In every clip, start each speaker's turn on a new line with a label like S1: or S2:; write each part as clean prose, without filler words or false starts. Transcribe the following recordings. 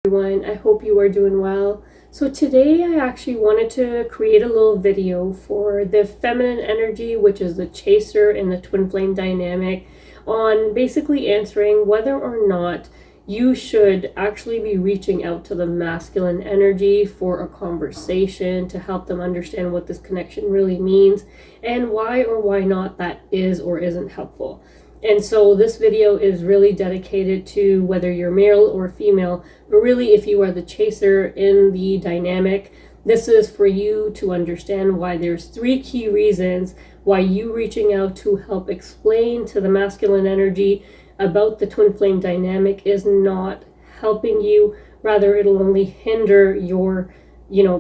S1: Everyone, I hope you are doing well. So today I actually wanted to create a little video for the feminine energy, which is the chaser in the twin flame dynamic, on basically answering whether or not you should actually be reaching out to the masculine energy for a conversation to help them understand what this connection really means and why or why not that is or isn't helpful. And so this video is really dedicated to whether you're male or female, but really if you are the chaser in the dynamic, this is for you to understand why there's 3 key reasons why you reaching out to help explain to the masculine energy about the twin flame dynamic is not helping you. Rather, it'll only hinder your,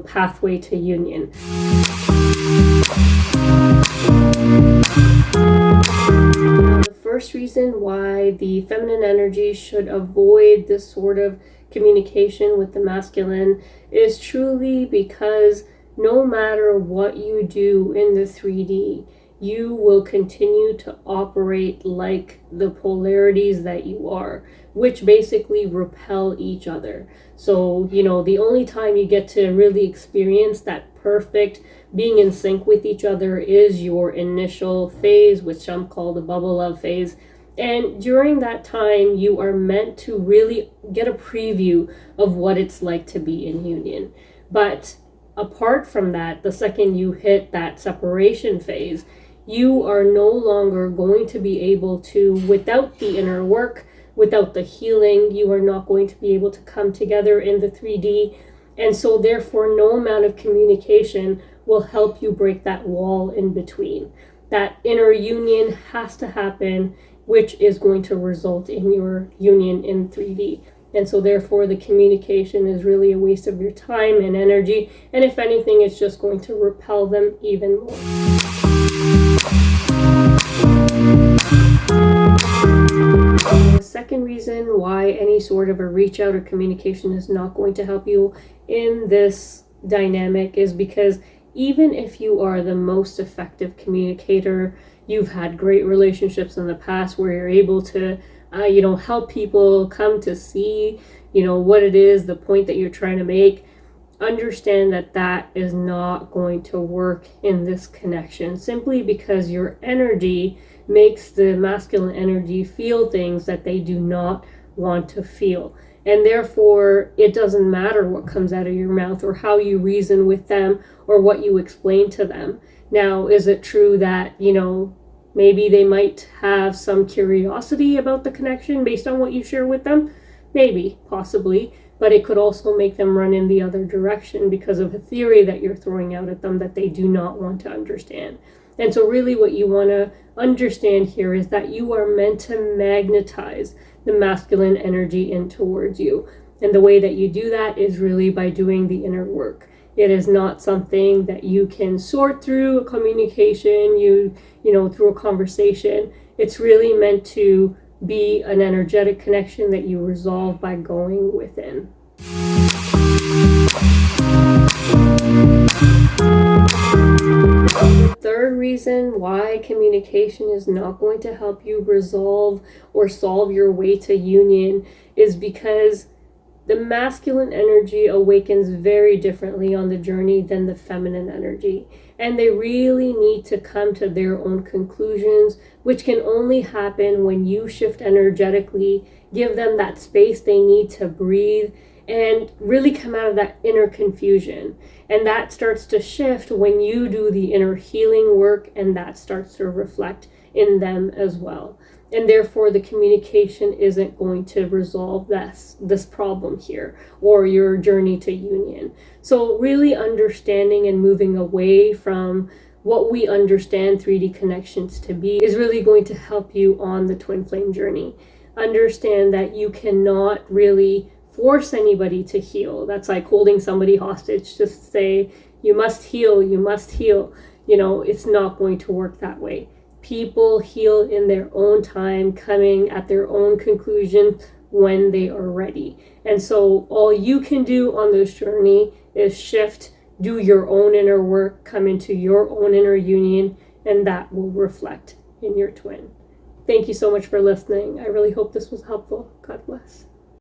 S1: pathway to union. First reason why the feminine energy should avoid this sort of communication with the masculine is truly because no matter what you do in the 3D, you will continue to operate like the polarities that you are, which basically repel each other. So, the only time you get to really experience that perfect being in sync with each other is your initial phase, which some call the bubble love phase. And during that time, you are meant to really get a preview of what it's like to be in union. But apart from that, the second you hit that separation phase, you are no longer going to be able to, without the inner work, without the healing, you are not going to be able to come together in the 3D. And so therefore, no amount of communication will help you break that wall in between. That inner union has to happen, which is going to result in your union in 3D. And so therefore, the communication is really a waste of your time and energy. And if anything, it's just going to repel them even more. The second reason why any sort of a reach out or communication is not going to help you in this dynamic is because even if you are the most effective communicator, you've had great relationships in the past where you're able to, help people come to see, what it is, the point that you're trying to make, understand that that is not going to work in this connection simply because your energy makes the masculine energy feel things that they do not want to feel. And therefore, it doesn't matter what comes out of your mouth or how you reason with them or what you explain to them. Now, is it true that, maybe they might have some curiosity about the connection based on what you share with them? Maybe, possibly. But it could also make them run in the other direction because of a theory that you're throwing out at them that they do not want to understand. And so really what you want to understand here is that you are meant to magnetize the masculine energy in towards you. And the way that you do that is really by doing the inner work. It is not something that you can sort through a communication, through a conversation. It's really meant to be an energetic connection that you resolve by going within. The third reason why communication is not going to help you resolve or solve your way to union is because the masculine energy awakens very differently on the journey than the feminine energy. And they really need to come to their own conclusions, which can only happen when you shift energetically, give them that space they need to breathe, and really come out of that inner confusion. And that starts to shift when you do the inner healing work, and that starts to reflect in them as well. And therefore, the communication isn't going to resolve this problem here or your journey to union. So really understanding and moving away from what we understand 3D connections to be is really going to help you on the twin flame journey. Understand that you cannot really force anybody to heal. That's like holding somebody hostage to say, you must heal, you must heal. It's not going to work that way. People heal in their own time, coming at their own conclusion when they are ready. And so all you can do on this journey is shift, do your own inner work, come into your own inner union, and that will reflect in your twin. Thank you so much for listening. I really hope this was helpful. God bless.